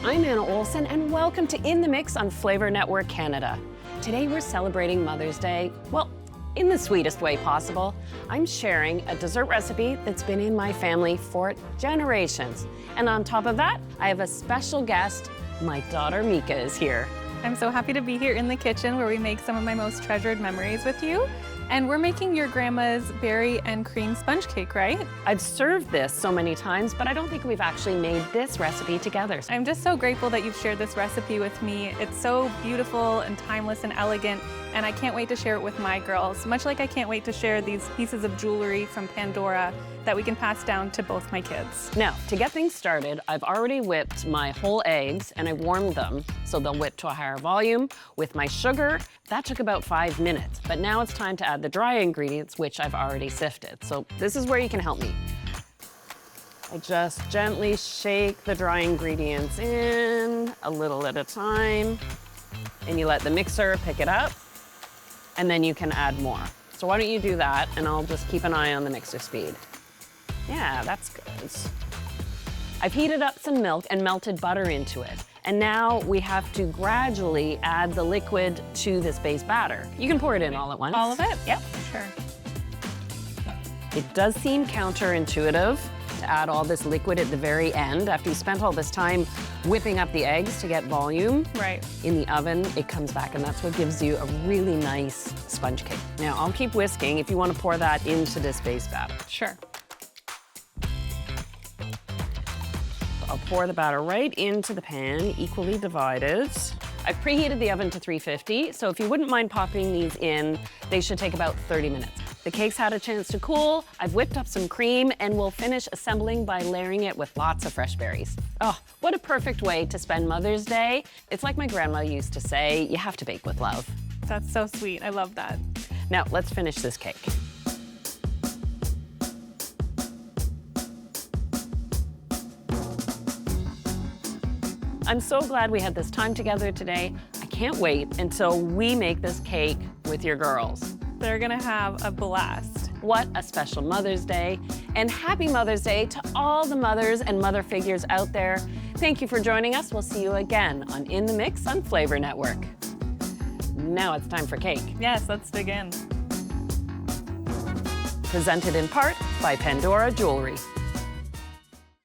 I'm Anna Olson, and welcome to In the Mix on Flavour Network Canada. Today we're celebrating Mother's Day, well, in the sweetest way possible. I'm sharing a dessert recipe that's been in my family for generations. And on top of that, I have a special guest. My daughter Mika is here. I'm so happy to be here in the kitchen where we make some of my most treasured memories with you. And we're making your grandma's berry and cream sponge cake, right? I've served this so many times, but I don't think we've actually made this recipe together. I'm just so grateful that you've shared this recipe with me. It's so beautiful and timeless and elegant, and I can't wait to share it with my girls, much like I can't wait to share these pieces of jewelry from Pandora that we can pass down to both my kids. Now, to get things started, I've already whipped my whole eggs and I warmed them so they'll whip to a higher volume with my sugar. That took about 5 minutes, but now it's time to add the dry ingredients, which I've already sifted. So this is where you can help me. I just gently shake the dry ingredients in a little at a time, and you let the mixer pick it up, and then you can add more. So why don't you do that, and I'll just keep an eye on the mixer speed. Yeah, that's good. I've heated up some milk and melted butter into it. And now we have to gradually add the liquid to this base batter. You can pour it in all at once. All of it? Yep. Sure. It does seem counterintuitive to add all this liquid at the very end after you spent all this time whipping up the eggs to get volume. Right. In the oven, it comes back, and that's what gives you a really nice sponge cake. Now, I'll keep whisking if you want to pour that into this base batter. Sure. I'll pour the batter right into the pan, equally divided. I've preheated the oven to 350, so if you wouldn't mind popping these in, they should take about 30 minutes. The cake's had a chance to cool. I've whipped up some cream, and we'll finish assembling by layering it with lots of fresh berries. Oh, what a perfect way to spend Mother's Day. It's like my grandma used to say, you have to bake with love. That's so sweet. I love that. Now, let's finish this cake. I'm so glad we had this time together today. I can't wait until we make this cake with your girls. They're gonna have a blast. What a special Mother's Day, and happy Mother's Day to all the mothers and mother figures out there. Thank you for joining us. We'll see you again on In the Mix on Flavour Network. Now it's time for cake. Yes, let's dig in. Presented in part by Pandora Jewelry.